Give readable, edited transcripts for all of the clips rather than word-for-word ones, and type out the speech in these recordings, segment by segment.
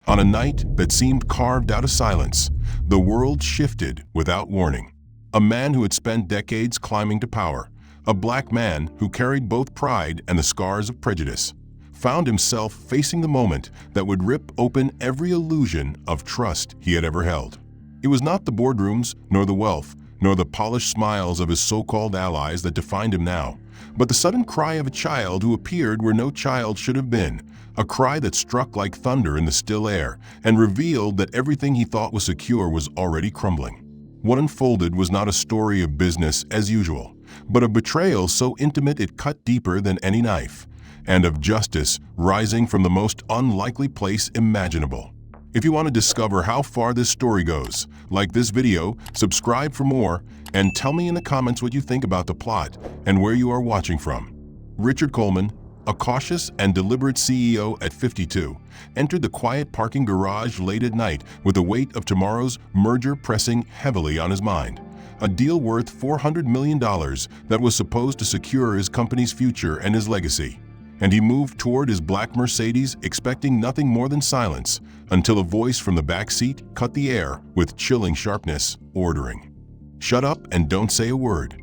On a night that seemed carved out of silence, the world shifted without warning. A man who had spent decades climbing to power, a black man who carried both pride and the scars of prejudice, found himself facing the moment that would rip open every illusion of trust he had ever held. It was not the boardrooms, nor the wealth, nor the polished smiles of his so-called allies that defined him now, but the sudden cry of a child who appeared where no child should have been, a cry that struck like thunder in the still air and revealed that everything he thought was secure was already crumbling. What unfolded was not a story of business as usual, but of betrayal so intimate it cut deeper than any knife, and of justice rising from the most unlikely place imaginable. If you want to discover how far this story goes, like this video, subscribe for more, and tell me in the comments what you think about the plot and where you are watching from. Richard Coleman, a cautious and deliberate CEO at 52, entered the quiet parking garage late at night with the weight of tomorrow's merger pressing heavily on his mind. A deal worth $400 million that was supposed to secure his company's future and his legacy. And he moved toward his black Mercedes expecting nothing more than silence until a voice from the back seat cut the air with chilling sharpness, ordering, "Shut up and don't say a word."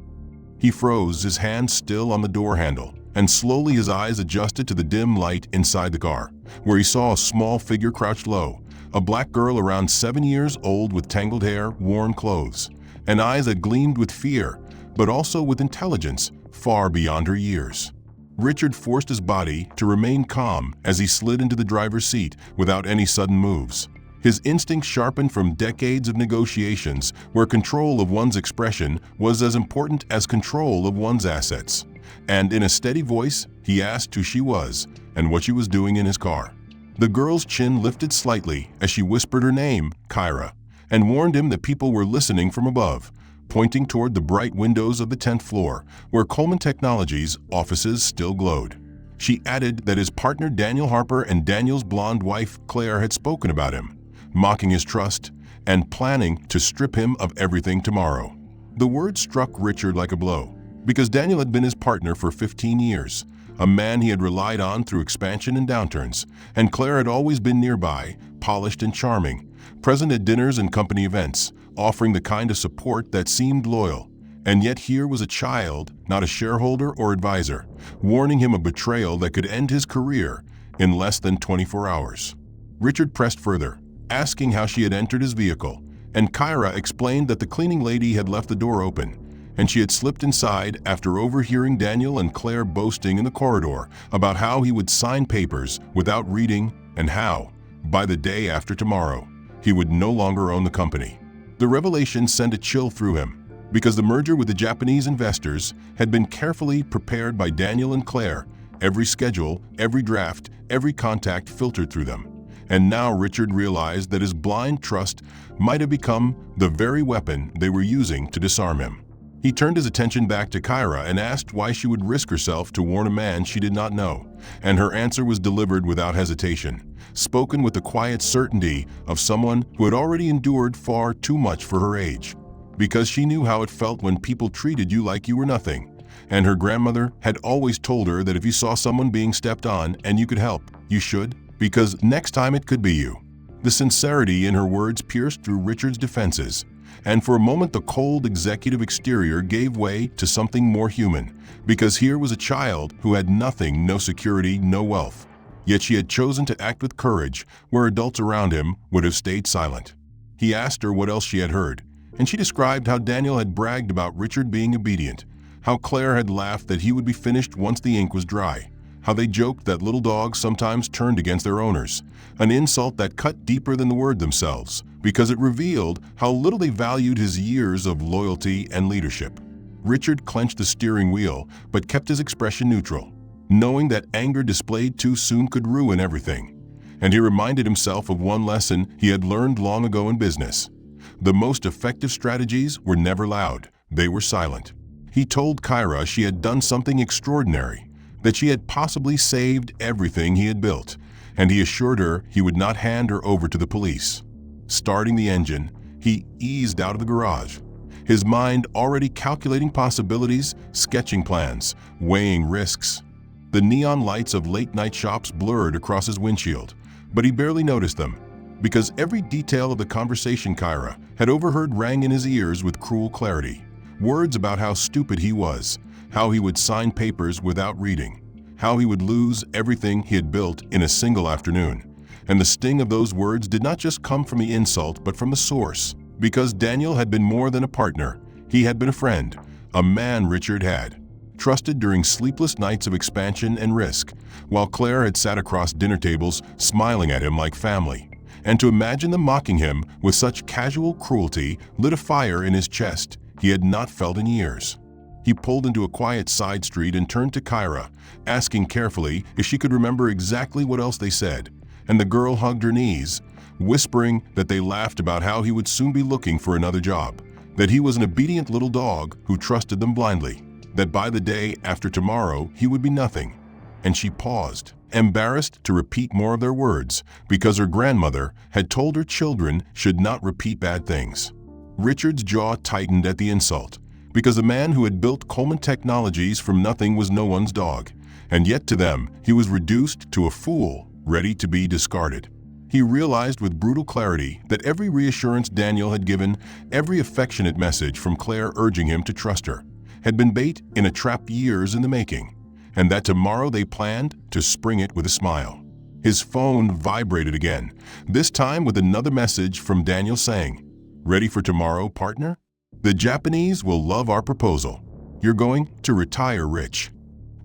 He froze, his hand still on the door handle, and slowly his eyes adjusted to the dim light inside the car, where he saw a small figure crouched low, a black girl around 7 years old with tangled hair, worn clothes, and eyes that gleamed with fear, but also with intelligence far beyond her years. Richard forced his body to remain calm as he slid into the driver's seat without any sudden moves. His instincts sharpened from decades of negotiations where control of one's expression was as important as control of one's assets. And in a steady voice, he asked who she was and what she was doing in his car. The girl's chin lifted slightly as she whispered her name, Kyra, and warned him that people were listening from above, pointing toward the bright windows of the 10th floor, where Coleman Technologies' offices still glowed. She added that his partner Daniel Harper and Daniel's blonde wife Claire had spoken about him, mocking his trust and planning to strip him of everything tomorrow. The word struck Richard like a blow, because Daniel had been his partner for 15 years, a man he had relied on through expansion and downturns, and Claire had always been nearby, polished and charming, present at dinners and company events, offering the kind of support that seemed loyal. And yet here was a child, not a shareholder or advisor, warning him of betrayal that could end his career in less than 24 hours. Richard pressed further, asking how she had entered his vehicle, and Kyra explained that the cleaning lady had left the door open, and she had slipped inside after overhearing Daniel and Claire boasting in the corridor about how he would sign papers without reading and how, by the day after tomorrow, he would no longer own the company. The revelation sent a chill through him, because the merger with the Japanese investors had been carefully prepared by Daniel and Claire, every schedule, every draft, every contact filtered through them. And now Richard realized that his blind trust might have become the very weapon they were using to disarm him. He turned his attention back to Kyra and asked why she would risk herself to warn a man she did not know, and her answer was delivered without hesitation, spoken with the quiet certainty of someone who had already endured far too much for her age. Because she knew how it felt when people treated you like you were nothing, and her grandmother had always told her that if you saw someone being stepped on and you could help, you should, because next time it could be you. The sincerity in her words pierced through Richard's defenses, and for a moment the cold executive exterior gave way to something more human, because here was a child who had nothing, no security, no wealth. Yet she had chosen to act with courage where adults around him would have stayed silent. He asked her what else she had heard, and she described how Daniel had bragged about Richard being obedient, how Claire had laughed that he would be finished once the ink was dry, how they joked that little dogs sometimes turned against their owners, an insult that cut deeper than the word themselves, because it revealed how little they valued his years of loyalty and leadership. Richard clenched the steering wheel but kept his expression neutral, knowing that anger displayed too soon could ruin everything. And he reminded himself of one lesson he had learned long ago in business. The most effective strategies were never loud, they were silent. He told Kyra she had done something extraordinary, that she had possibly saved everything he had built, and he assured her he would not hand her over to the police. Starting the engine, he eased out of the garage, his mind already calculating possibilities, sketching plans, weighing risks. The neon lights of late-night shops blurred across his windshield, but he barely noticed them, because every detail of the conversation Kyra had overheard rang in his ears with cruel clarity. Words about how stupid he was, how he would sign papers without reading, how he would lose everything he had built in a single afternoon. And the sting of those words did not just come from the insult, but from the source. Because Daniel had been more than a partner. He had been a friend, a man Richard had trusted during sleepless nights of expansion and risk, while Claire had sat across dinner tables smiling at him like family. And to imagine them mocking him with such casual cruelty lit a fire in his chest he had not felt in years. He pulled into a quiet side street and turned to Kyra, asking carefully if she could remember exactly what else they said. And the girl hugged her knees, whispering that they laughed about how he would soon be looking for another job, that he was an obedient little dog who trusted them blindly, that by the day after tomorrow he would be nothing. And she paused, embarrassed to repeat more of their words, because her grandmother had told her children should not repeat bad things. Richard's jaw tightened at the insult, because the man who had built Coleman Technologies from nothing was no one's dog, and yet to them he was reduced to a fool ready to be discarded. He realized with brutal clarity that every reassurance Daniel had given, every affectionate message from Claire urging him to trust her, had been bait in a trap years in the making, and that tomorrow they planned to spring it with a smile. His phone vibrated again, this time with another message from Daniel saying, "Ready for tomorrow, partner? The Japanese will love our proposal. You're going to retire rich."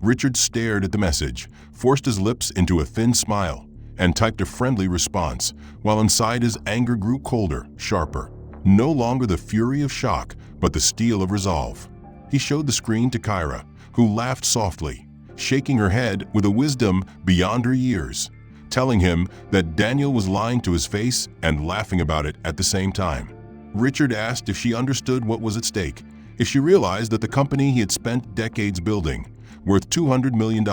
Richard stared at the message, forced his lips into a thin smile, and typed a friendly response, while inside his anger grew colder, sharper. No longer the fury of shock, but the steel of resolve. He showed the screen to Kyra, who laughed softly, shaking her head with a wisdom beyond her years, telling him that Daniel was lying to his face and laughing about it at the same time. Richard asked if she understood what was at stake, if she realized that the company he had spent decades building, worth $200 million,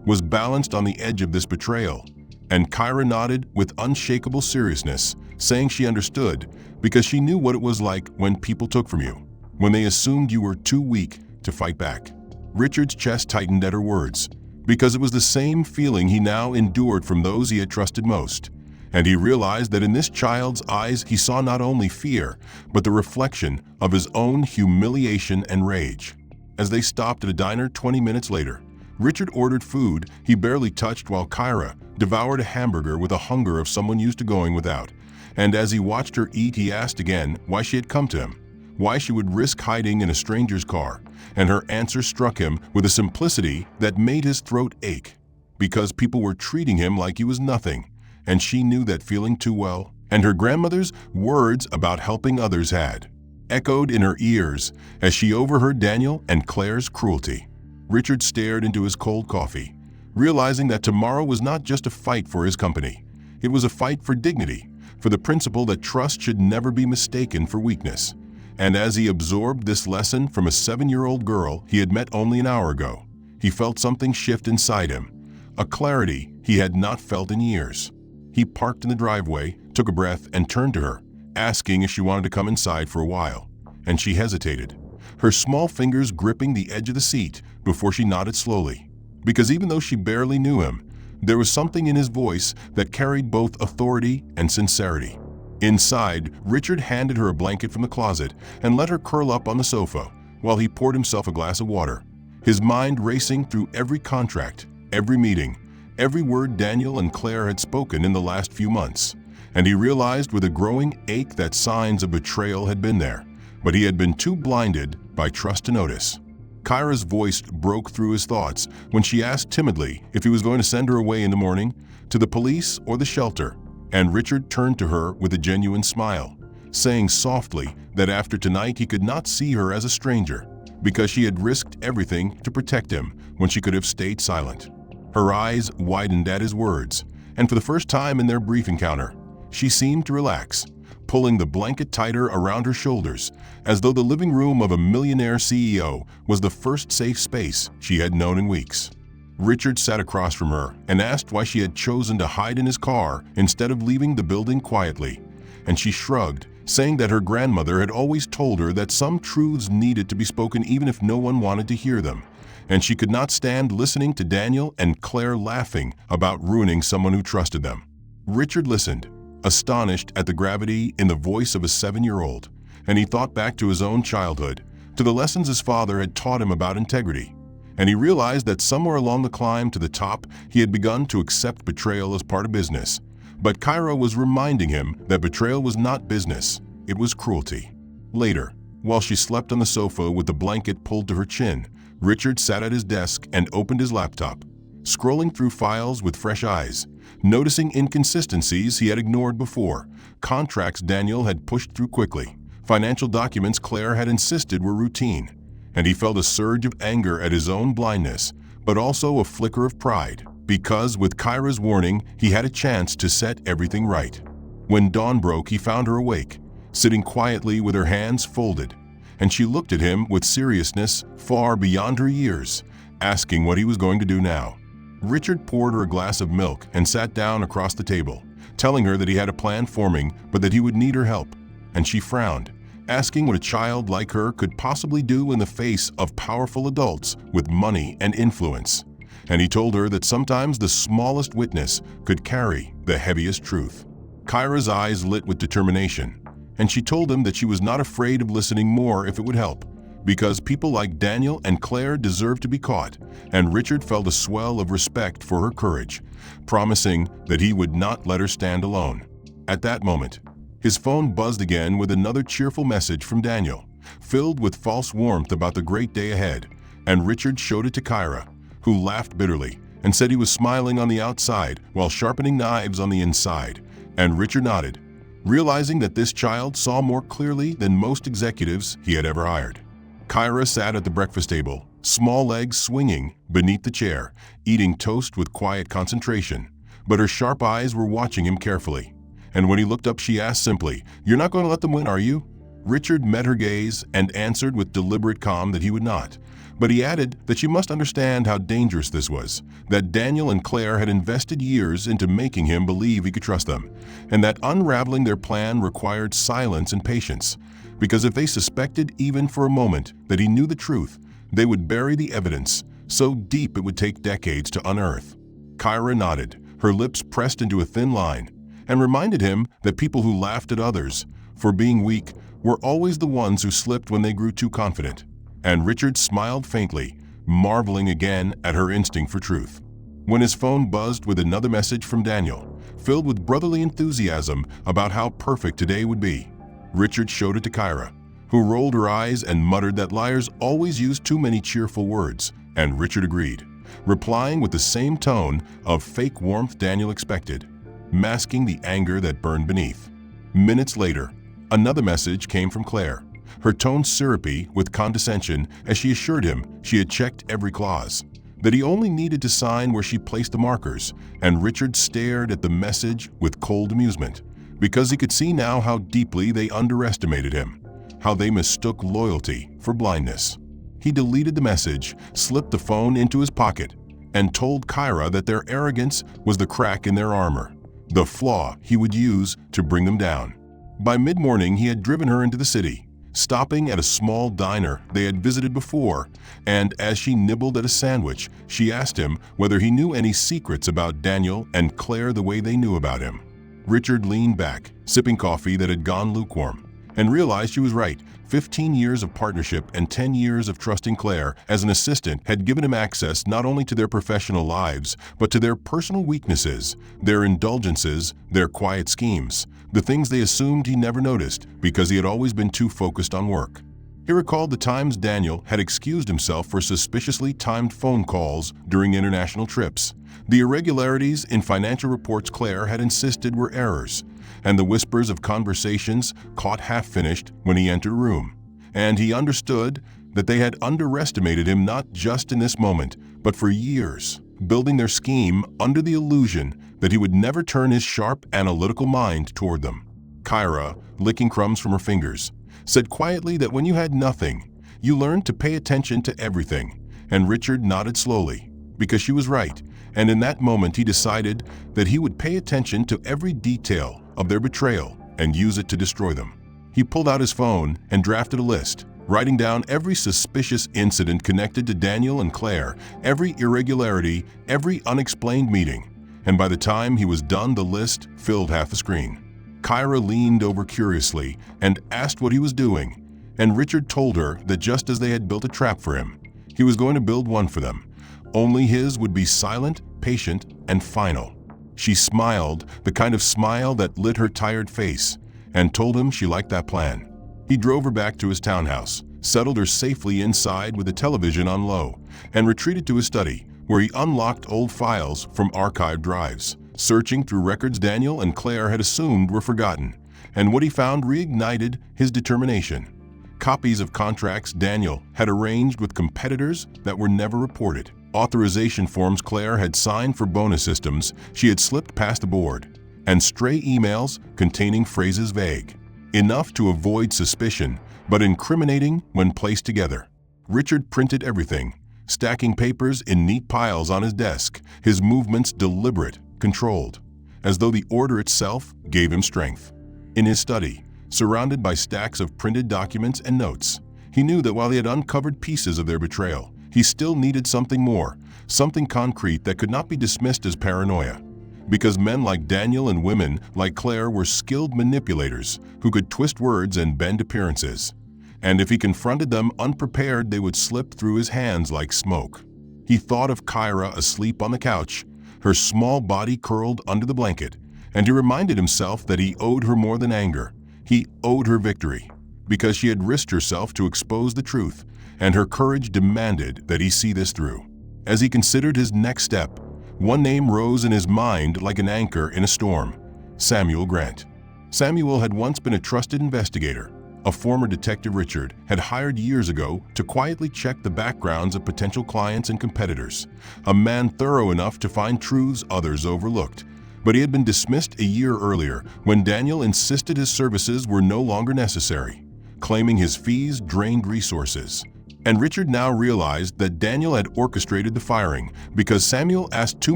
was balanced on the edge of this betrayal. And Kyra nodded with unshakable seriousness, saying she understood because she knew what it was like when people took from you, when they assumed you were too weak to fight back. Richard's chest tightened at her words, because it was the same feeling he now endured from those he had trusted most. And he realized that in this child's eyes he saw not only fear, but the reflection of his own humiliation and rage. As they stopped at a diner 20 minutes later, Richard ordered food he barely touched while Kyra devoured a hamburger with a hunger of someone used to going without. And as he watched her eat, he asked again why she had come to him, why she would risk hiding in a stranger's car, and her answer struck him with a simplicity that made his throat ache. Because people were treating him like he was nothing, and she knew that feeling too well, and her grandmother's words about helping others had echoed in her ears as she overheard Daniel and Claire's cruelty. Richard stared into his cold coffee, realizing that tomorrow was not just a fight for his company. It was a fight for dignity, for the principle that trust should never be mistaken for weakness. And as he absorbed this lesson from a 7-year-old girl he had met only an hour ago, he felt something shift inside him, a clarity he had not felt in years. He parked in the driveway, took a breath, and turned to her, asking if she wanted to come inside for a while. And she hesitated, her small fingers gripping the edge of the seat before she nodded slowly. Because even though she barely knew him, there was something in his voice that carried both authority and sincerity. Inside, Richard handed her a blanket from the closet and let her curl up on the sofa while he poured himself a glass of water, his mind racing through every contract, every meeting, every word Daniel and Claire had spoken in the last few months. And he realized with a growing ache that signs of betrayal had been there, but he had been too blinded by trust to notice. Kyra's voice broke through his thoughts when she asked timidly if he was going to send her away in the morning, to the police or the shelter, and Richard turned to her with a genuine smile, saying softly that after tonight he could not see her as a stranger, because she had risked everything to protect him when she could have stayed silent. Her eyes widened at his words, and for the first time in their brief encounter, she seemed to relax, pulling the blanket tighter around her shoulders, as though the living room of a millionaire CEO was the first safe space she had known in weeks. Richard sat across from her and asked why she had chosen to hide in his car instead of leaving the building quietly, and she shrugged, saying that her grandmother had always told her that some truths needed to be spoken even if no one wanted to hear them, and she could not stand listening to Daniel and Claire laughing about ruining someone who trusted them. Richard listened, astonished at the gravity in the voice of a 7-year-old, and he thought back to his own childhood, to the lessons his father had taught him about integrity. And he realized that somewhere along the climb to the top, he had begun to accept betrayal as part of business. But Kyra was reminding him that betrayal was not business, it was cruelty. Later, while she slept on the sofa with the blanket pulled to her chin, Richard sat at his desk and opened his laptop, scrolling through files with fresh eyes, noticing inconsistencies he had ignored before, contracts Daniel had pushed through quickly, financial documents Claire had insisted were routine, and he felt a surge of anger at his own blindness, but also a flicker of pride, because with Kyra's warning, he had a chance to set everything right. When dawn broke, he found her awake, sitting quietly with her hands folded, and she looked at him with seriousness far beyond her years, asking what he was going to do now. Richard poured her a glass of milk and sat down across the table, telling her that he had a plan forming but that he would need her help, and she frowned, asking what a child like her could possibly do in the face of powerful adults with money and influence. And he told her that sometimes the smallest witness could carry the heaviest truth. Kyra's eyes lit with determination, and she told him that she was not afraid of listening more if it would help, because people like Daniel and Claire deserved to be caught, and Richard felt a swell of respect for her courage, promising that he would not let her stand alone. At that moment, his phone buzzed again with another cheerful message from Daniel, filled with false warmth about the great day ahead, and Richard showed it to Kyra, who laughed bitterly and said he was smiling on the outside while sharpening knives on the inside, and Richard nodded, realizing that this child saw more clearly than most executives he had ever hired. Kyra sat at the breakfast table, small legs swinging beneath the chair, eating toast with quiet concentration, but her sharp eyes were watching him carefully. And when he looked up, she asked simply, "You're not going to let them win, are you?" Richard met her gaze and answered with deliberate calm that he would not. But he added that she must understand how dangerous this was, that Daniel and Claire had invested years into making him believe he could trust them, and that unraveling their plan required silence and patience, because if they suspected even for a moment that he knew the truth, they would bury the evidence so deep it would take decades to unearth. Kyra nodded, her lips pressed into a thin line, and reminded him that people who laughed at others for being weak were always the ones who slipped when they grew too confident. And Richard smiled faintly, marveling again at her instinct for truth. When his phone buzzed with another message from Daniel, filled with brotherly enthusiasm about how perfect today would be, Richard showed it to Kyra, who rolled her eyes and muttered that liars always use too many cheerful words, and Richard agreed, replying with the same tone of fake warmth Daniel expected, masking the anger that burned beneath. Minutes later, another message came from Claire, her tone syrupy with condescension as she assured him she had checked every clause, that he only needed to sign where she placed the markers, and Richard stared at the message with cold amusement, because he could see now how deeply they underestimated him, how they mistook loyalty for blindness. He deleted the message, slipped the phone into his pocket, and told Kyra that their arrogance was the crack in their armor, the flaw he would use to bring them down. By mid-morning, he had driven her into the city, stopping at a small diner they had visited before, and as she nibbled at a sandwich, she asked him whether he knew any secrets about Daniel and Claire the way they knew about him. Richard leaned back, sipping coffee that had gone lukewarm, and realized she was right. 15 years of partnership and 10 years of trusting Claire as an assistant had given him access not only to their professional lives, but to their personal weaknesses, their indulgences, their quiet schemes, the things they assumed he never noticed because he had always been too focused on work. He recalled the times Daniel had excused himself for suspiciously timed phone calls during international trips, the irregularities in financial reports Claire had insisted were errors, and the whispers of conversations caught half-finished when he entered a room. And he understood that they had underestimated him not just in this moment, but for years, building their scheme under the illusion that he would never turn his sharp, analytical mind toward them. Kyra, licking crumbs from her fingers, said quietly that when you had nothing, you learned to pay attention to everything, and Richard nodded slowly, because she was right, and in that moment he decided that he would pay attention to every detail of their betrayal and use it to destroy them. He pulled out his phone and drafted a list, writing down every suspicious incident connected to Daniel and Claire, every irregularity, every unexplained meeting, and by the time he was done, the list filled half the screen. Kyra leaned over curiously and asked what he was doing, and Richard told her that just as they had built a trap for him, he was going to build one for them. Only his would be silent, patient, and final. She smiled, the kind of smile that lit her tired face, and told him she liked that plan. He drove her back to his townhouse, settled her safely inside with the television on low, and retreated to his study, where he unlocked old files from archived drives, searching through records Daniel and Claire had assumed were forgotten, and what he found reignited his determination. Copies of contracts Daniel had arranged with competitors that were never reported. Authorization forms Claire had signed for bonus systems she had slipped past the board, and stray emails containing phrases vague, enough to avoid suspicion, but incriminating when placed together. Richard printed everything, stacking papers in neat piles on his desk, his movements deliberate, controlled, as though the order itself gave him strength. In his study, surrounded by stacks of printed documents and notes, he knew that while he had uncovered pieces of their betrayal, he still needed something more, something concrete that could not be dismissed as paranoia. Because men like Daniel and women like Claire were skilled manipulators who could twist words and bend appearances. And if he confronted them unprepared, they would slip through his hands like smoke. He thought of Kyra asleep on the couch, her small body curled under the blanket, and he reminded himself that he owed her more than anger. He owed her victory, because she had risked herself to expose the truth, and her courage demanded that he see this through. As he considered his next step, one name rose in his mind like an anchor in a storm: Samuel Grant. Samuel had once been a trusted investigator, a former detective Richard had hired years ago to quietly check the backgrounds of potential clients and competitors, a man thorough enough to find truths others overlooked. But he had been dismissed a year earlier when Daniel insisted his services were no longer necessary, claiming his fees drained resources. And Richard now realized that Daniel had orchestrated the firing because Samuel asked too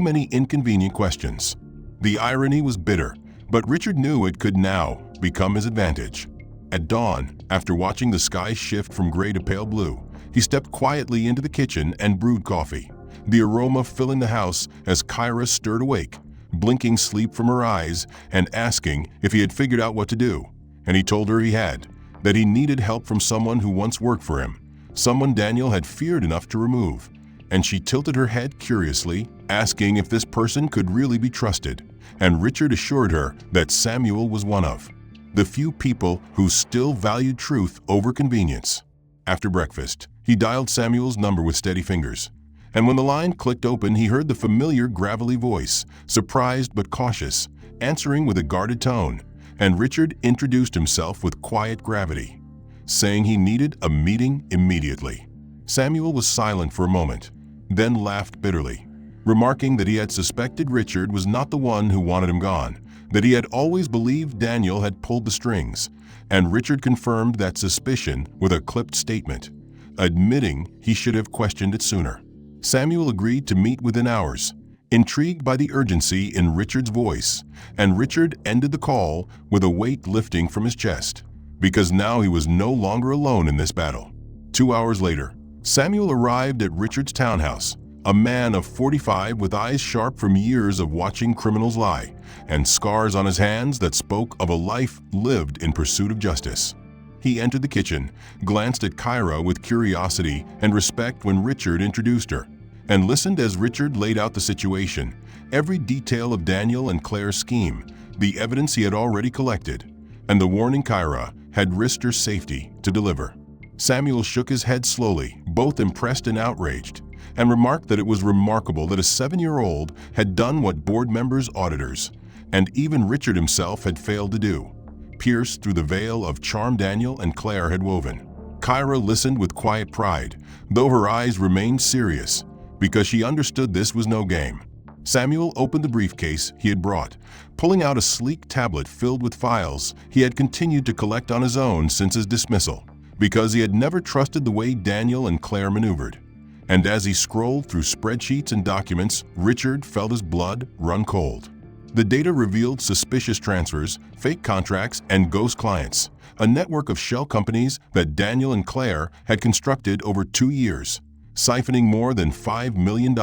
many inconvenient questions. The irony was bitter, but Richard knew it could now become his advantage. At dawn, after watching the sky shift from gray to pale blue, he stepped quietly into the kitchen and brewed coffee, the aroma filling the house as Kyra stirred awake, blinking sleep from her eyes and asking if he had figured out what to do. And he told her he had, that he needed help from someone who once worked for him, someone Daniel had feared enough to remove. And she tilted her head curiously, asking if this person could really be trusted. And Richard assured her that Samuel was one of the few people who still valued truth over convenience. After breakfast, he dialed Samuel's number with steady fingers. And when the line clicked open, he heard the familiar gravelly voice, surprised but cautious, answering with a guarded tone. And Richard introduced himself with quiet gravity, saying he needed a meeting immediately. Samuel was silent for a moment, then laughed bitterly, remarking that he had suspected Richard was not the one who wanted him gone, that he had always believed Daniel had pulled the strings, and Richard confirmed that suspicion with a clipped statement, admitting he should have questioned it sooner. Samuel agreed to meet within hours, intrigued by the urgency in Richard's voice, and Richard ended the call with a weight lifting from his chest, because now he was no longer alone in this battle. 2 hours later, Samuel arrived at Richard's townhouse, a man of 45 with eyes sharp from years of watching criminals lie, and scars on his hands that spoke of a life lived in pursuit of justice. He entered the kitchen, glanced at Kyra with curiosity and respect when Richard introduced her, and listened as Richard laid out the situation, every detail of Daniel and Claire's scheme, the evidence he had already collected, and the warning Kyra had risked her safety to deliver. Samuel shook his head slowly, both impressed and outraged, and remarked that it was remarkable that a 7-year-old had done what board members, auditors, and even Richard himself had failed to do, pierce through the veil of charm Daniel and Claire had woven. Kyra listened with quiet pride, though her eyes remained serious, because she understood this was no game. Samuel opened the briefcase he had brought, pulling out a sleek tablet filled with files he had continued to collect on his own since his dismissal, because he had never trusted the way Daniel and Claire maneuvered. And as he scrolled through spreadsheets and documents, Richard felt his blood run cold. The data revealed suspicious transfers, fake contracts, and ghost clients, a network of shell companies that Daniel and Claire had constructed over 2 years, siphoning more than $5 million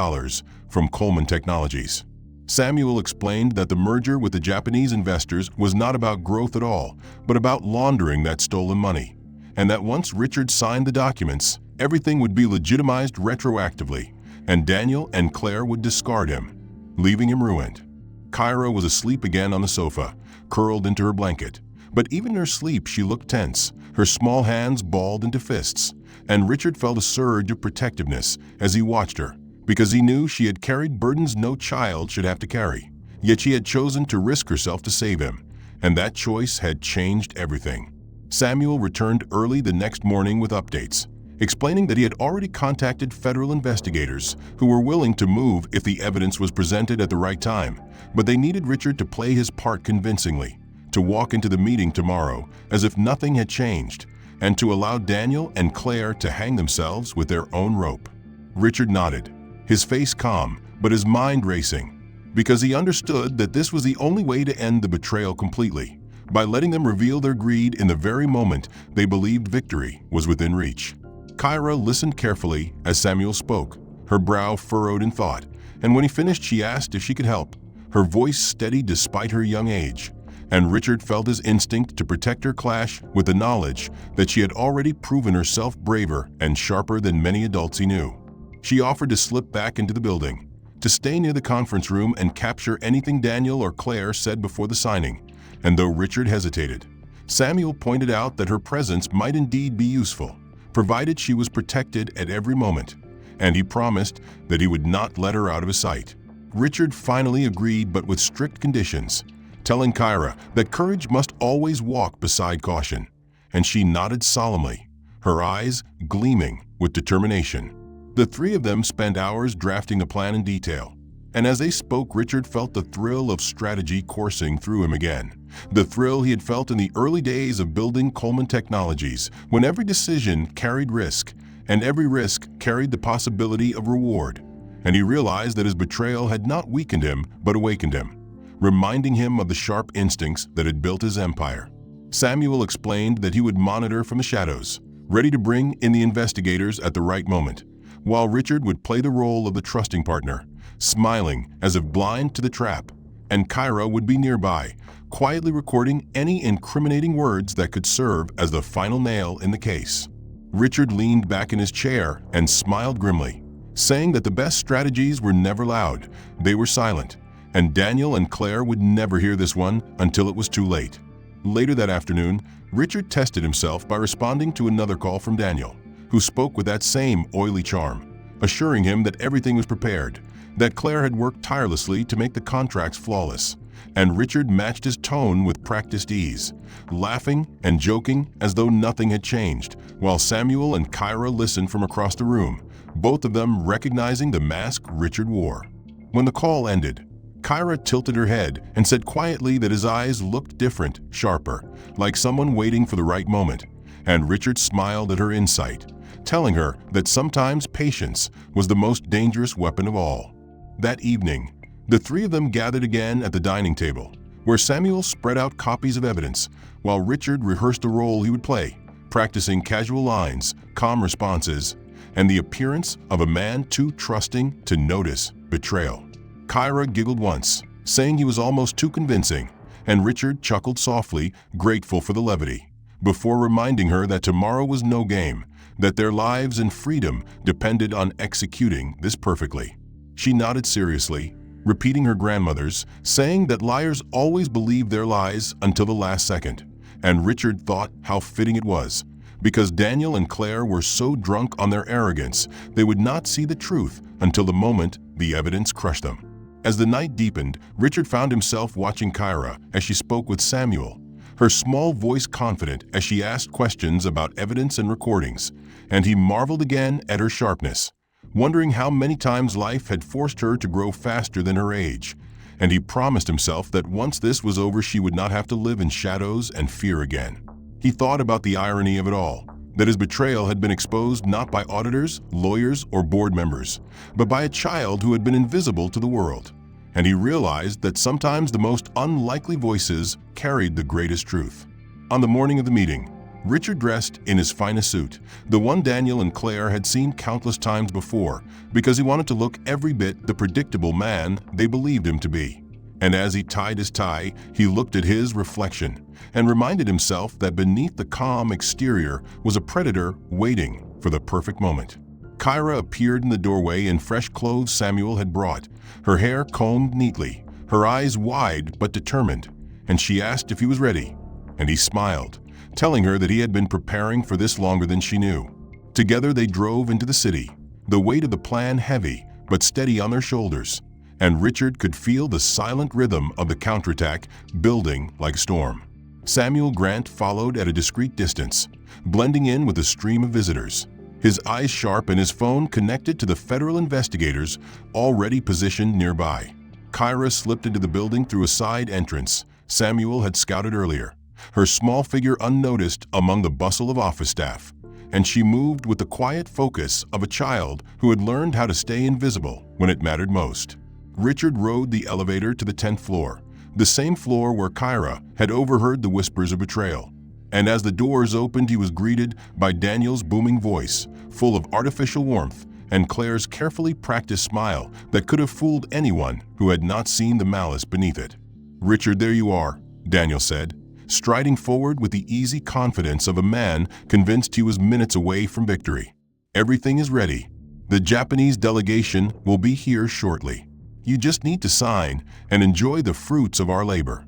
from Coleman Technologies. Samuel explained that the merger with the Japanese investors was not about growth at all, but about laundering that stolen money, and that once Richard signed the documents, everything would be legitimized retroactively, and Daniel and Claire would discard him, leaving him ruined. Kyra was asleep again on the sofa, curled into her blanket, but even in her sleep she looked tense, her small hands balled into fists, and Richard felt a surge of protectiveness as he watched her, because he knew she had carried burdens no child should have to carry. Yet she had chosen to risk herself to save him, and that choice had changed everything. Samuel returned early the next morning with updates, explaining that he had already contacted federal investigators who were willing to move if the evidence was presented at the right time, but they needed Richard to play his part convincingly, to walk into the meeting tomorrow as if nothing had changed, and to allow Daniel and Claire to hang themselves with their own rope. Richard nodded, his face calm, but his mind racing, because he understood that this was the only way to end the betrayal completely, by letting them reveal their greed in the very moment they believed victory was within reach. Kyra listened carefully as Samuel spoke, her brow furrowed in thought, and when he finished she asked if she could help, her voice steady despite her young age, and Richard felt his instinct to protect her clash with the knowledge that she had already proven herself braver and sharper than many adults he knew. She offered to slip back into the building, to stay near the conference room and capture anything Daniel or Claire said before the signing, and though Richard hesitated, Samuel pointed out that her presence might indeed be useful, provided she was protected at every moment, and he promised that he would not let her out of his sight. Richard finally agreed, but with strict conditions, telling Kyra that courage must always walk beside caution, and she nodded solemnly, her eyes gleaming with determination. The three of them spent hours drafting a plan in detail, and as they spoke, Richard felt the thrill of strategy coursing through him again, the thrill he had felt in the early days of building Coleman Technologies, when every decision carried risk, and every risk carried the possibility of reward, and he realized that his betrayal had not weakened him but awakened him, reminding him of the sharp instincts that had built his empire. Samuel explained that he would monitor from the shadows, ready to bring in the investigators at the right moment, while Richard would play the role of the trusting partner, smiling as if blind to the trap, and Kyra would be nearby, quietly recording any incriminating words that could serve as the final nail in the case. Richard leaned back in his chair and smiled grimly, saying that the best strategies were never loud, they were silent, and Daniel and Claire would never hear this one until it was too late. Later that afternoon, Richard tested himself by responding to another call from Daniel, who spoke with that same oily charm, assuring him that everything was prepared, that Claire had worked tirelessly to make the contracts flawless, and Richard matched his tone with practiced ease, laughing and joking as though nothing had changed, while Samuel and Kyra listened from across the room, both of them recognizing the mask Richard wore. When the call ended, Kyra tilted her head and said quietly that his eyes looked different, sharper, like someone waiting for the right moment, and Richard smiled at her insight, telling her that sometimes patience was the most dangerous weapon of all. That evening, the three of them gathered again at the dining table, where Samuel spread out copies of evidence, while Richard rehearsed the role he would play, practicing casual lines, calm responses, and the appearance of a man too trusting to notice betrayal. Kyra giggled once, saying he was almost too convincing, and Richard chuckled softly, grateful for the levity, before reminding her that tomorrow was no game, that their lives and freedom depended on executing this perfectly. She nodded seriously, repeating her grandmother's, saying that liars always believe their lies until the last second, and Richard thought how fitting it was, because Daniel and Claire were so drunk on their arrogance they would not see the truth until the moment the evidence crushed them. As the night deepened, Richard found himself watching Kyra as she spoke with Samuel, her small voice confident as she asked questions about evidence and recordings, and he marveled again at her sharpness, wondering how many times life had forced her to grow faster than her age, and he promised himself that once this was over she would not have to live in shadows and fear again. He thought about the irony of it all, that his betrayal had been exposed not by auditors, lawyers, or board members, but by a child who had been invisible to the world, and he realized that sometimes the most unlikely voices carried the greatest truth. On the morning of the meeting, Richard dressed in his finest suit, the one Daniel and Claire had seen countless times before, because he wanted to look every bit the predictable man they believed him to be. And as he tied his tie, he looked at his reflection and reminded himself that beneath the calm exterior was a predator waiting for the perfect moment. Kyra appeared in the doorway in fresh clothes Samuel had brought, her hair combed neatly, her eyes wide but determined, and she asked if he was ready. And he smiled, telling her that he had been preparing for this longer than she knew. Together they drove into the city, the weight of the plan heavy but steady on their shoulders, and Richard could feel the silent rhythm of the counterattack building like a storm. Samuel Grant followed at a discreet distance, blending in with the stream of visitors, his eyes sharp and his phone connected to the federal investigators already positioned nearby. Kyra slipped into the building through a side entrance Samuel had scouted earlier, her small figure unnoticed among the bustle of office staff, and she moved with the quiet focus of a child who had learned how to stay invisible when it mattered most. Richard rode the elevator to the 10th floor, the same floor where Kyra had overheard the whispers of betrayal. And as the doors opened, he was greeted by Daniel's booming voice, full of artificial warmth, and Claire's carefully practiced smile that could have fooled anyone who had not seen the malice beneath it. "Richard, there you are," Daniel said, striding forward with the easy confidence of a man convinced he was minutes away from victory. "Everything is ready. The Japanese delegation will be here shortly. You just need to sign and enjoy the fruits of our labor."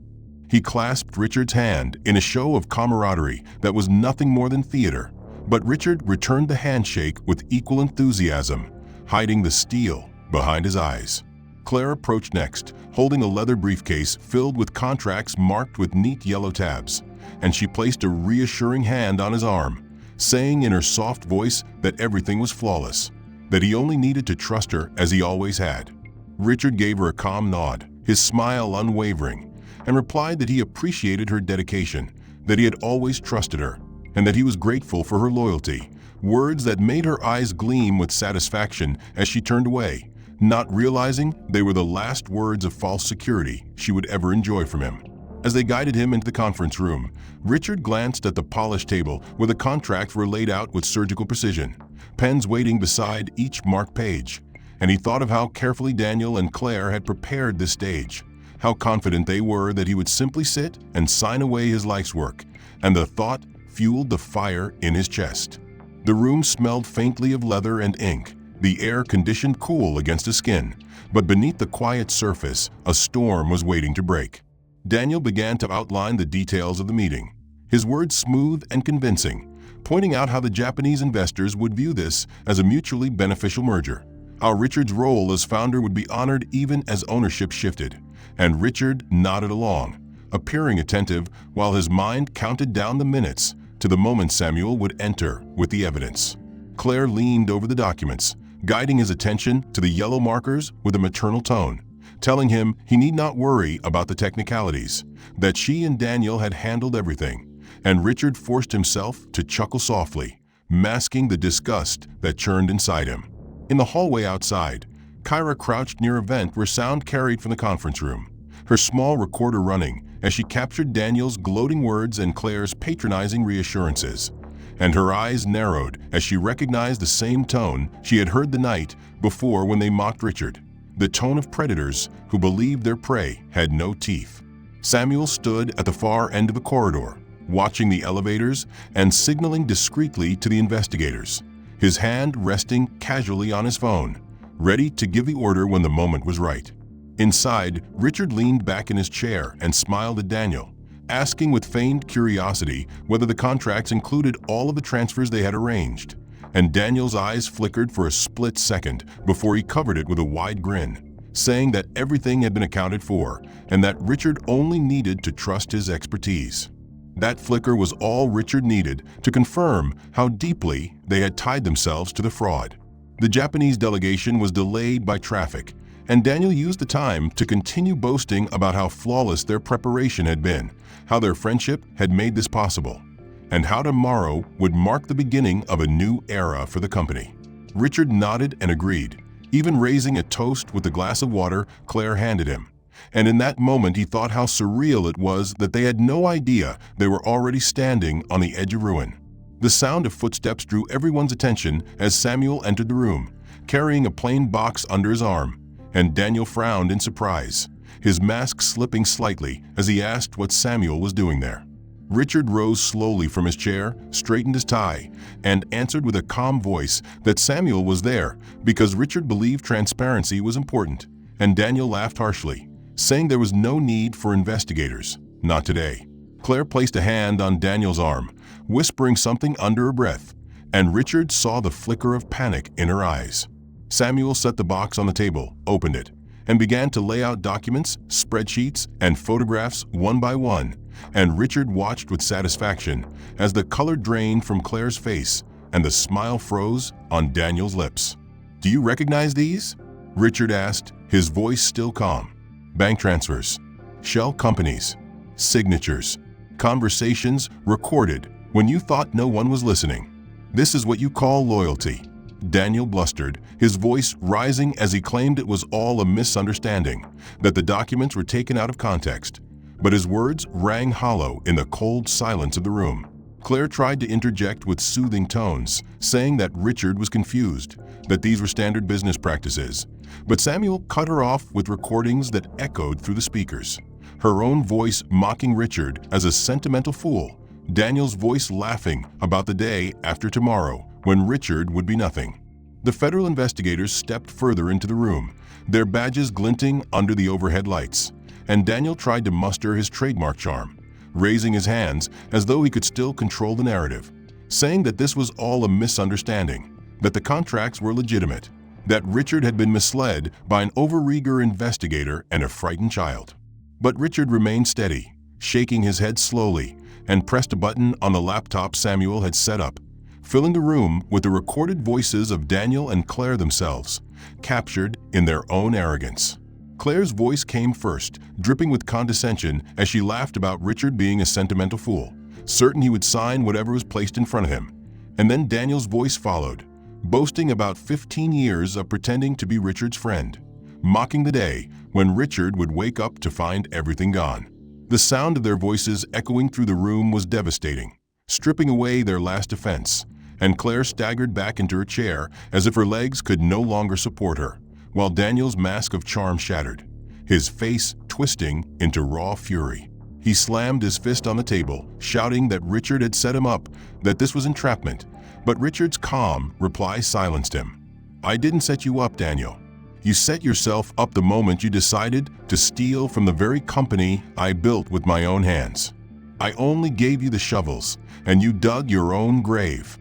He clasped Richard's hand in a show of camaraderie that was nothing more than theater, but Richard returned the handshake with equal enthusiasm, hiding the steel behind his eyes. Claire approached next, holding a leather briefcase filled with contracts marked with neat yellow tabs, and she placed a reassuring hand on his arm, saying in her soft voice that everything was flawless, that he only needed to trust her as he always had. Richard gave her a calm nod, his smile unwavering, and replied that he appreciated her dedication, that he had always trusted her, and that he was grateful for her loyalty, words that made her eyes gleam with satisfaction as she turned away, not realizing they were the last words of false security she would ever enjoy from him. As they guided him into the conference room, Richard glanced at the polished table where the contracts were laid out with surgical precision, pens waiting beside each marked page, and he thought of how carefully Daniel and Claire had prepared this stage, how confident they were that he would simply sit and sign away his life's work, and the thought fueled the fire in his chest. The room smelled faintly of leather and ink, the air conditioned cool against his skin, but beneath the quiet surface, a storm was waiting to break. Daniel began to outline the details of the meeting, his words smooth and convincing, pointing out how the Japanese investors would view this as a mutually beneficial merger, how Richard's role as founder would be honored even as ownership shifted, and Richard nodded along, appearing attentive while his mind counted down the minutes to the moment Samuel would enter with the evidence. Claire leaned over the documents, guiding his attention to the yellow markers with a maternal tone, telling him he need not worry about the technicalities, that she and Daniel had handled everything, and Richard forced himself to chuckle softly, masking the disgust that churned inside him. In the hallway outside, Kyra crouched near a vent where sound carried from the conference room, her small recorder running as she captured Daniel's gloating words and Claire's patronizing reassurances, and her eyes narrowed as she recognized the same tone she had heard the night before when they mocked Richard, the tone of predators who believed their prey had no teeth. Samuel stood at the far end of the corridor, watching the elevators and signaling discreetly to the investigators, his hand resting casually on his phone, ready to give the order when the moment was right. Inside, Richard leaned back in his chair and smiled at Daniel, asking with feigned curiosity whether the contracts included all of the transfers they had arranged, and Daniel's eyes flickered for a split second before he covered it with a wide grin, saying that everything had been accounted for and that Richard only needed to trust his expertise. That flicker was all Richard needed to confirm how deeply they had tied themselves to the fraud. The Japanese delegation was delayed by traffic, and Daniel used the time to continue boasting about how flawless their preparation had been, how their friendship had made this possible, and how tomorrow would mark the beginning of a new era for the company. Richard nodded and agreed, even raising a toast with the glass of water Claire handed him, and in that moment he thought how surreal it was that they had no idea they were already standing on the edge of ruin. The sound of footsteps drew everyone's attention as Samuel entered the room, carrying a plain box under his arm, and Daniel frowned in surprise, his mask slipping slightly as he asked what Samuel was doing there. Richard rose slowly from his chair, straightened his tie, and answered with a calm voice that Samuel was there because Richard believed transparency was important, and Daniel laughed harshly, saying there was no need for investigators, not today. Claire placed a hand on Daniel's arm, whispering something under her breath, and Richard saw the flicker of panic in her eyes. Samuel set the box on the table, opened it, and began to lay out documents, spreadsheets, and photographs one by one, and Richard watched with satisfaction as the color drained from Claire's face and the smile froze on Daniel's lips. "Do you recognize these?" Richard asked, his voice still calm. "Bank transfers, shell companies, signatures, conversations recorded when you thought no one was listening. This is what you call loyalty." Daniel blustered, his voice rising as he claimed it was all a misunderstanding, that the documents were taken out of context. But his words rang hollow in the cold silence of the room. Claire tried to interject with soothing tones, saying that Richard was confused, that these were standard business practices. But Samuel cut her off with recordings that echoed through the speakers. Her own voice mocking Richard as a sentimental fool, Daniel's voice laughing about the day after tomorrow when Richard would be nothing. The federal investigators stepped further into the room, their badges glinting under the overhead lights, and Daniel tried to muster his trademark charm, raising his hands as though he could still control the narrative, saying that this was all a misunderstanding, that the contracts were legitimate, that Richard had been misled by an overeager investigator and a frightened child. But Richard remained steady, shaking his head slowly, and pressed a button on the laptop Samuel had set up, filling the room with the recorded voices of Daniel and Claire themselves, captured in their own arrogance. Claire's voice came first, dripping with condescension as she laughed about Richard being a sentimental fool, certain he would sign whatever was placed in front of him. And then Daniel's voice followed, boasting about 15 years of pretending to be Richard's friend, mocking the day when Richard would wake up to find everything gone. The sound of their voices echoing through the room was devastating, stripping away their last defense, and Claire staggered back into her chair as if her legs could no longer support her, while Daniel's mask of charm shattered, his face twisting into raw fury. He slammed his fist on the table, shouting that Richard had set him up, that this was entrapment, but Richard's calm reply silenced him. "I didn't set you up, Daniel. You set yourself up the moment you decided to steal from the very company I built with my own hands. I only gave you the shovels, and you dug your own grave."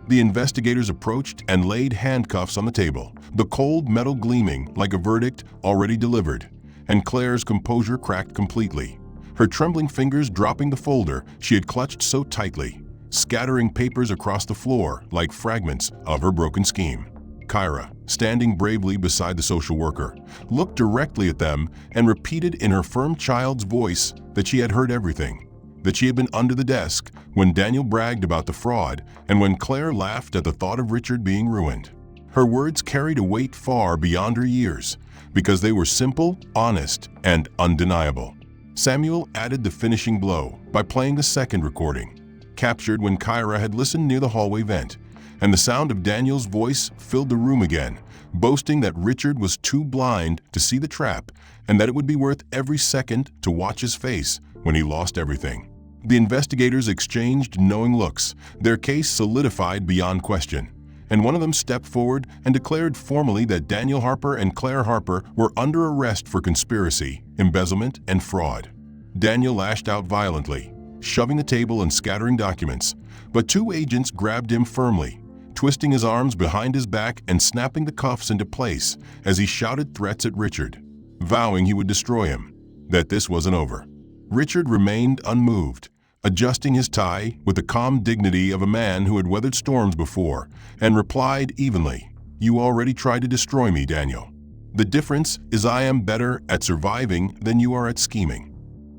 The investigators approached and laid handcuffs on the table, the cold metal gleaming like a verdict already delivered, and Claire's composure cracked completely, her trembling fingers dropping the folder she had clutched so tightly, scattering papers across the floor like fragments of her broken scheme. Kyra, standing bravely beside the social worker, looked directly at them and repeated in her firm child's voice that she had heard everything, that she had been under the desk when Daniel bragged about the fraud and when Claire laughed at the thought of Richard being ruined. Her words carried a weight far beyond her years because they were simple, honest, and undeniable. Samuel added the finishing blow by playing the second recording, captured when Kyra had listened near the hallway vent, and the sound of Daniel's voice filled the room again, boasting that Richard was too blind to see the trap and that it would be worth every second to watch his face when he lost everything. The investigators exchanged knowing looks, their case solidified beyond question, and one of them stepped forward and declared formally that Daniel Harper and Claire Harper were under arrest for conspiracy, embezzlement, and fraud. Daniel lashed out violently, shoving the table and scattering documents, but two agents grabbed him firmly, twisting his arms behind his back and snapping the cuffs into place as he shouted threats at Richard, vowing he would destroy him, that this wasn't over. Richard remained unmoved, adjusting his tie with the calm dignity of a man who had weathered storms before, and replied evenly, "You already tried to destroy me, Daniel. The difference is I am better at surviving than you are at scheming."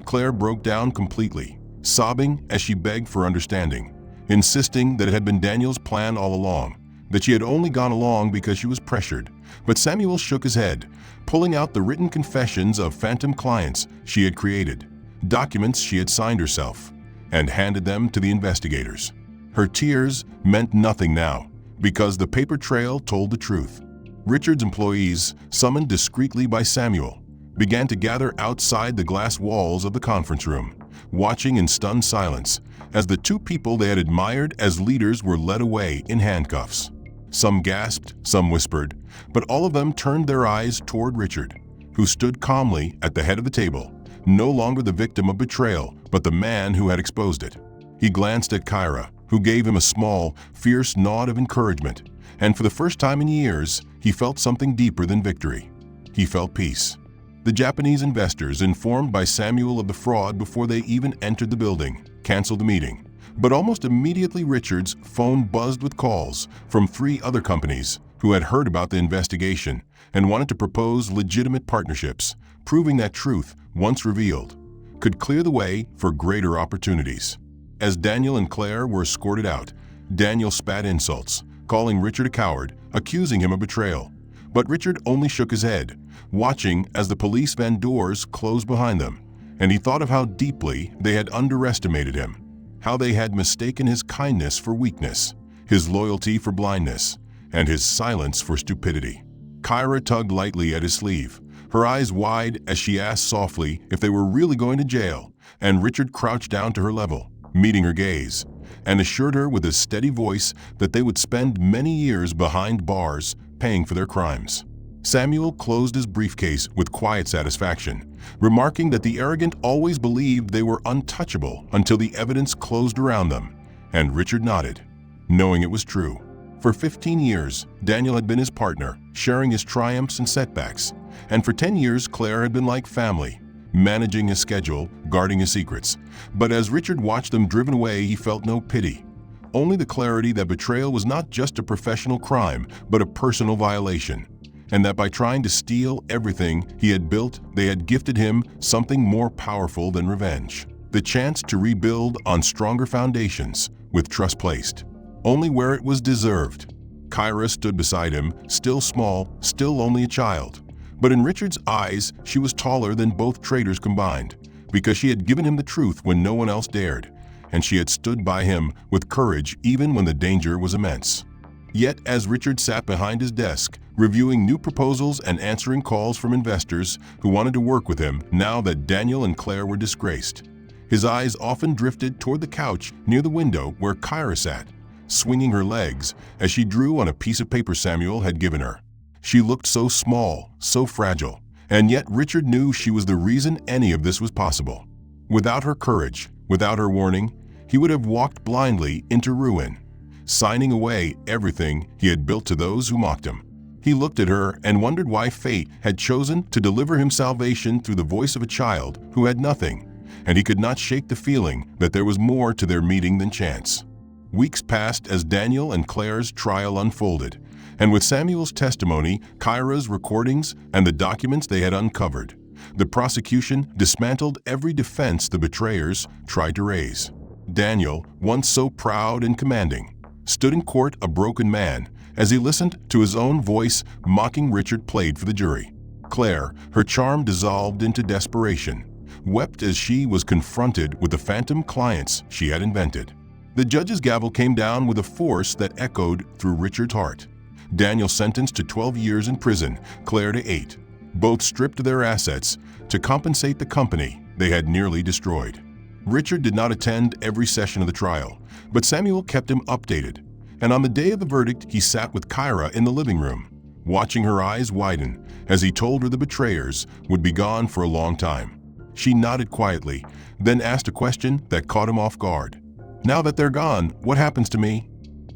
Claire broke down completely, sobbing as she begged for understanding, insisting that it had been Daniel's plan all along, that she had only gone along because she was pressured. But Samuel shook his head, pulling out the written confessions of phantom clients she had created, documents she had signed herself, and handed them to the investigators. Her tears meant nothing now, because the paper trail told the truth. Richard's employees, summoned discreetly by Samuel, began to gather outside the glass walls of the conference room, watching in stunned silence as the two people they had admired as leaders were led away in handcuffs. Some gasped, some whispered, but all of them turned their eyes toward Richard, who stood calmly at the head of the table, no longer the victim of betrayal, but the man who had exposed it. He glanced at Kyra, who gave him a small, fierce nod of encouragement, and for the first time in years, he felt something deeper than victory. He felt peace. The Japanese investors, informed by Samuel of the fraud before they even entered the building, canceled the meeting. But almost immediately Richard's phone buzzed with calls from 3 other companies who had heard about the investigation and wanted to propose legitimate partnerships, proving that truth, once revealed, could clear the way for greater opportunities. As Daniel and Claire were escorted out, Daniel spat insults, calling Richard a coward, accusing him of betrayal. But Richard only shook his head, watching as the police van doors closed behind them, and he thought of how deeply they had underestimated him, how they had mistaken his kindness for weakness, his loyalty for blindness, and his silence for stupidity. Kyra tugged lightly at his sleeve, her eyes wide as she asked softly if they were really going to jail, and Richard crouched down to her level, meeting her gaze, and assured her with a steady voice that they would spend many years behind bars paying for their crimes. Samuel closed his briefcase with quiet satisfaction, remarking that the arrogant always believed they were untouchable until the evidence closed around them, and Richard nodded, knowing it was true. For 15 years, Daniel had been his partner, sharing his triumphs and setbacks, and for 10 years Claire had been like family, managing his schedule, guarding his secrets. But as Richard watched them driven away, he felt no pity, only the clarity that betrayal was not just a professional crime, but a personal violation, and that by trying to steal everything he had built, they had gifted him something more powerful than revenge: the chance to rebuild on stronger foundations, with trust placed only where it was deserved. Kyra stood beside him, still small, still only a child. But in Richard's eyes, she was taller than both traitors combined, because she had given him the truth when no one else dared, and she had stood by him with courage even when the danger was immense. Yet as Richard sat behind his desk, reviewing new proposals and answering calls from investors who wanted to work with him now that Daniel and Claire were disgraced, his eyes often drifted toward the couch near the window where Kyra sat, swinging her legs as she drew on a piece of paper Samuel had given her. She looked so small, so fragile, and yet Richard knew she was the reason any of this was possible. Without her courage, without her warning, he would have walked blindly into ruin, signing away everything he had built to those who mocked him. He looked at her and wondered why fate had chosen to deliver him salvation through the voice of a child who had nothing, and he could not shake the feeling that there was more to their meeting than chance. Weeks passed as Daniel and Claire's trial unfolded, and with Samuel's testimony, Kyra's recordings, and the documents they had uncovered, the prosecution dismantled every defense the betrayers tried to raise. Daniel, once so proud and commanding, stood in court a broken man as he listened to his own voice mocking Richard played for the jury. Claire, her charm dissolved into desperation, wept as she was confronted with the phantom clients she had invented. The judge's gavel came down with a force that echoed through Richard's heart. Daniel sentenced to 12 years in prison, Claire to 8. Both stripped their assets to compensate the company they had nearly destroyed. Richard did not attend every session of the trial, but Samuel kept him updated, and on the day of the verdict he sat with Kyra in the living room, watching her eyes widen as he told her the betrayers would be gone for a long time. She nodded quietly, then asked a question that caught him off guard. "Now that they're gone, what happens to me?"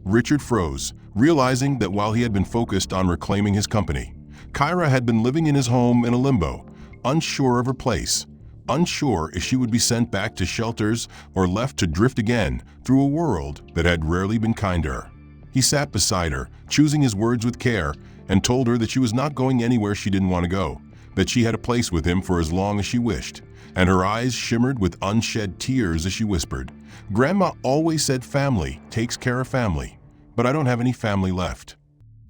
Richard froze, realizing that while he had been focused on reclaiming his company, Kyra had been living in his home in a limbo, unsure of her place, unsure if she would be sent back to shelters or left to drift again through a world that had rarely been kind to her. He sat beside her, choosing his words with care, and told her that she was not going anywhere she didn't want to go, that she had a place with him for as long as she wished, and her eyes shimmered with unshed tears as she whispered, "Grandma always said family takes care of family, but I don't have any family left."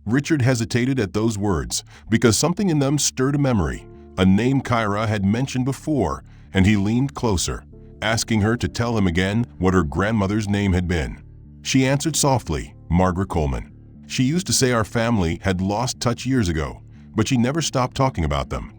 Richard hesitated at those words because something in them stirred a memory, a name Kyra had mentioned before, and he leaned closer, asking her to tell him again what her grandmother's name had been. She answered softly, "Margaret Coleman. She used to say our family had lost touch years ago, but she never stopped talking about them."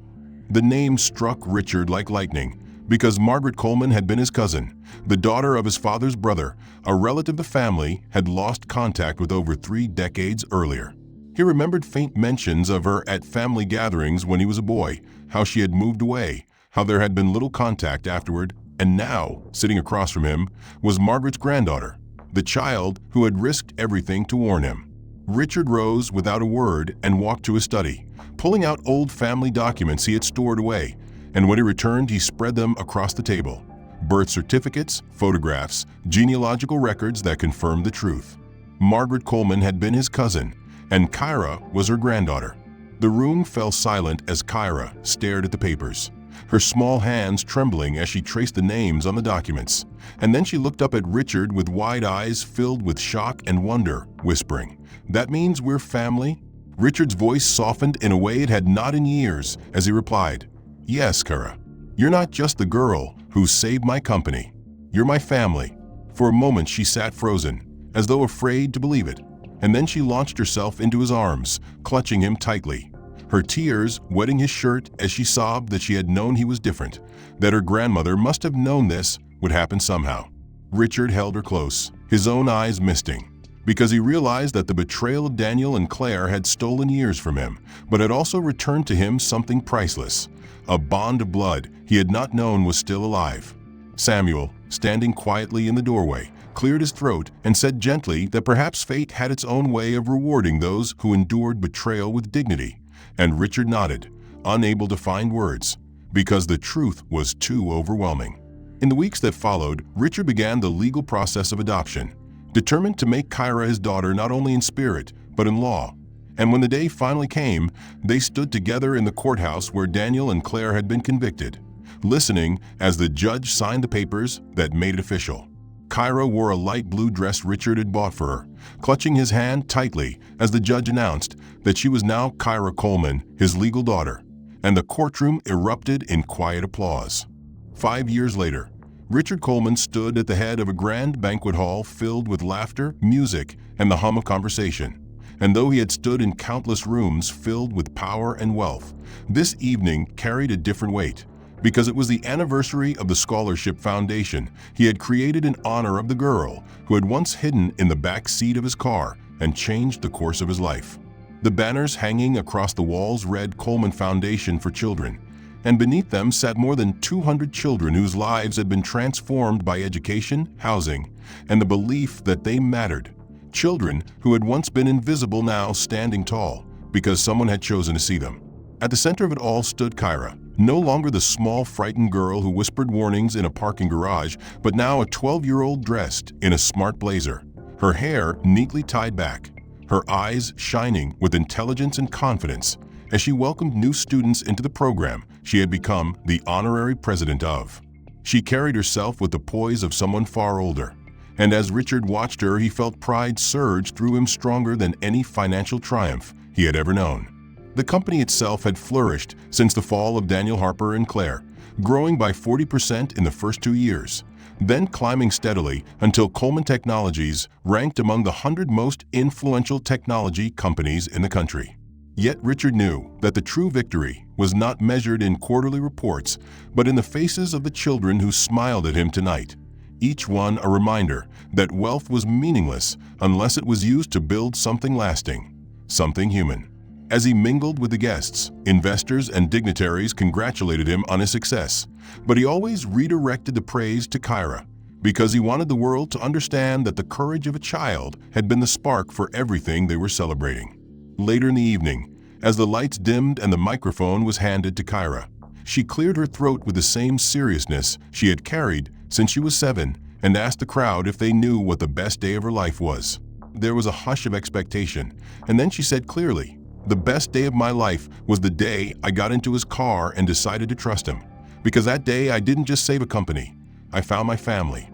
The name struck Richard like lightning because Margaret Coleman had been his cousin, the daughter of his father's brother, a relative the family had lost contact with over 3 decades earlier. He remembered faint mentions of her at family gatherings when he was a boy, how she had moved away, how there had been little contact afterward, and now, sitting across from him, was Margaret's granddaughter, the child who had risked everything to warn him. Richard rose without a word and walked to his study, pulling out old family documents he had stored away, and when he returned he spread them across the table. Birth certificates, photographs, genealogical records that confirmed the truth. Margaret Coleman had been his cousin, and Kyra was her granddaughter. The room fell silent as Kyra stared at the papers, her small hands trembling as she traced the names on the documents. And then she looked up at Richard with wide eyes filled with shock and wonder, whispering, "That means we're family?" Richard's voice softened in a way it had not in years as he replied, "Yes, Kyra. You're not just the girl who saved my company. You're my family." For a moment she sat frozen, as though afraid to believe it, and then she launched herself into his arms, clutching him tightly, her tears wetting his shirt as she sobbed that she had known he was different, that her grandmother must have known this would happen somehow. Richard held her close, his own eyes misting, because he realized that the betrayal of Daniel and Claire had stolen years from him, but had also returned to him something priceless, a bond of blood he had not known was still alive. Samuel, standing quietly in the doorway, cleared his throat and said gently that perhaps fate had its own way of rewarding those who endured betrayal with dignity, and Richard nodded, unable to find words, because the truth was too overwhelming. In the weeks that followed, Richard began the legal process of adoption, determined to make Kyra his daughter not only in spirit, but in law. And when the day finally came, they stood together in the courthouse where Daniel and Claire had been convicted, listening as the judge signed the papers that made it official. Kyra wore a light blue dress Richard had bought for her, clutching his hand tightly as the judge announced that she was now Kyra Coleman, his legal daughter, and the courtroom erupted in quiet applause. 5 years later, Richard Coleman stood at the head of a grand banquet hall filled with laughter, music, and the hum of conversation. And though he had stood in countless rooms filled with power and wealth, this evening carried a different weight, because it was the anniversary of the scholarship foundation he had created in honor of the girl who had once hidden in the back seat of his car and changed the course of his life. The banners hanging across the walls read Coleman Foundation for Children, and beneath them sat more than 200 children whose lives had been transformed by education, housing, and the belief that they mattered. Children who had once been invisible now standing tall because someone had chosen to see them. At the center of it all stood Kyra, no longer the small, frightened girl who whispered warnings in a parking garage, but now a 12-year-old dressed in a smart blazer, her hair neatly tied back, her eyes shining with intelligence and confidence as she welcomed new students into the program she had become the honorary president of. She carried herself with the poise of someone far older, and as Richard watched her, he felt pride surge through him stronger than any financial triumph he had ever known. The company itself had flourished since the fall of Daniel Harper and Claire, growing by 40% in the first 2 years, then climbing steadily until Coleman Technologies ranked among the 100 most influential technology companies in the country. Yet Richard knew that the true victory was not measured in quarterly reports, but in the faces of the children who smiled at him tonight, each one a reminder that wealth was meaningless unless it was used to build something lasting, something human. As he mingled with the guests, investors and dignitaries congratulated him on his success, but he always redirected the praise to Kyra, because he wanted the world to understand that the courage of a child had been the spark for everything they were celebrating. Later in the evening, as the lights dimmed and the microphone was handed to Kyra, she cleared her throat with the same seriousness she had carried since she was 7 and asked the crowd if they knew what the best day of her life was. There was a hush of expectation, and then she said clearly, "The best day of my life was the day I got into his car and decided to trust him, because that day I didn't just save a company, I found my family."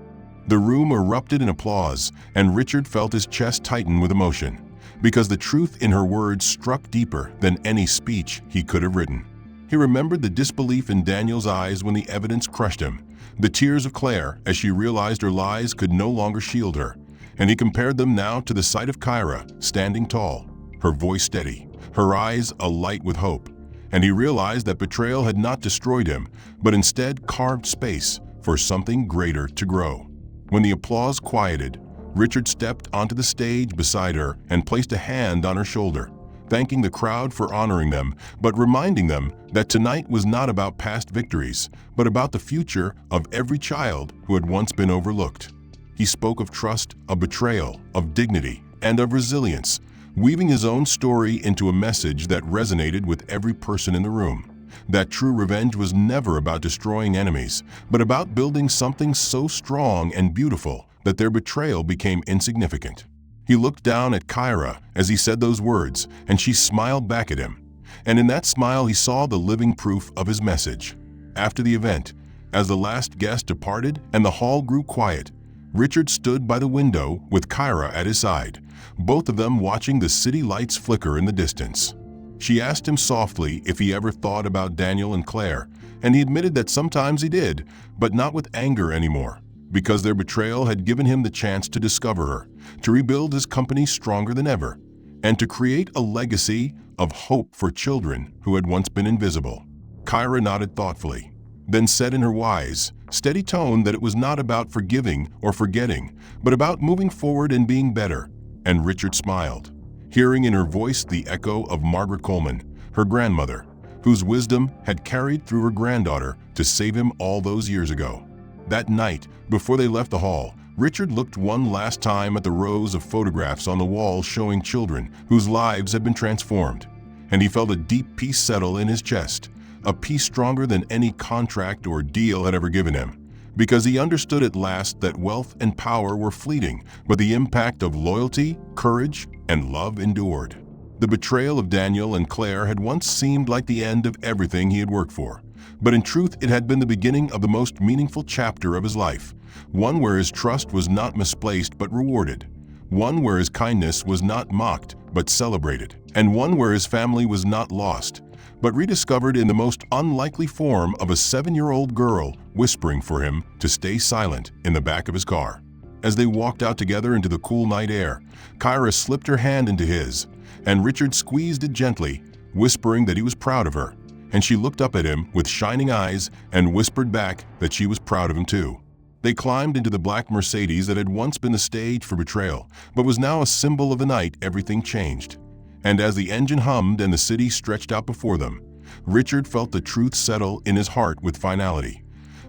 The room erupted in applause, and Richard felt his chest tighten with emotion, because the truth in her words struck deeper than any speech he could have written. He remembered the disbelief in Daniel's eyes when the evidence crushed him, the tears of Claire as she realized her lies could no longer shield her, and he compared them now to the sight of Kyra standing tall, her voice steady, her eyes alight with hope, and he realized that betrayal had not destroyed him, but instead carved space for something greater to grow. When the applause quieted, Richard stepped onto the stage beside her and placed a hand on her shoulder, thanking the crowd for honoring them, but reminding them that tonight was not about past victories, but about the future of every child who had once been overlooked. He spoke of trust, of betrayal, of dignity, and of resilience, weaving his own story into a message that resonated with every person in the room. That true revenge was never about destroying enemies, but about building something so strong and beautiful that their betrayal became insignificant. He looked down at Kyra as he said those words, and she smiled back at him. And in that smile he saw the living proof of his message. After the event, as the last guest departed and the hall grew quiet, Richard stood by the window with Kyra at his side, both of them watching the city lights flicker in the distance. She asked him softly if he ever thought about Daniel and Claire, and he admitted that sometimes he did, but not with anger anymore, because their betrayal had given him the chance to discover her, to rebuild his company stronger than ever, and to create a legacy of hope for children who had once been invisible. Kyra nodded thoughtfully, then said in her wise, steady tone that it was not about forgiving or forgetting, but about moving forward and being better, and Richard smiled, hearing in her voice the echo of Margaret Coleman, her grandmother, whose wisdom had carried through her granddaughter to save him all those years ago. That night, before they left the hall, Richard looked one last time at the rows of photographs on the wall showing children whose lives had been transformed, and he felt a deep peace settle in his chest, a peace stronger than any contract or deal had ever given him, because he understood at last that wealth and power were fleeting, but the impact of loyalty, courage, and love endured. The betrayal of Daniel and Claire had once seemed like the end of everything he had worked for, but in truth it had been the beginning of the most meaningful chapter of his life, one where his trust was not misplaced but rewarded, one where his kindness was not mocked but celebrated, and one where his family was not lost, but rediscovered in the most unlikely form of a 7-year-old girl whispering for him to stay silent in the back of his car. As they walked out together into the cool night air, Kyra slipped her hand into his, and Richard squeezed it gently, whispering that he was proud of her, and she looked up at him with shining eyes and whispered back that she was proud of him too. They climbed into the black Mercedes that had once been the stage for betrayal, but was now a symbol of the night everything changed. And as the engine hummed and the city stretched out before them, Richard felt the truth settle in his heart with finality.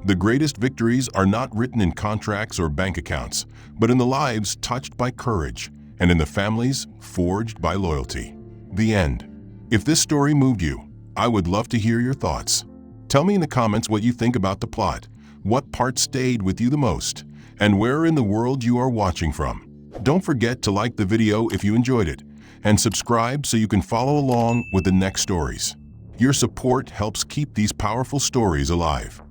The greatest victories are not written in contracts or bank accounts, but in the lives touched by courage and in the families forged by loyalty. The end. If this story moved you, I would love to hear your thoughts. Tell me in the comments what you think about the plot, what part stayed with you the most, and where in the world you are watching from. Don't forget to like the video if you enjoyed it, and subscribe so you can follow along with the next stories. Your support helps keep these powerful stories alive.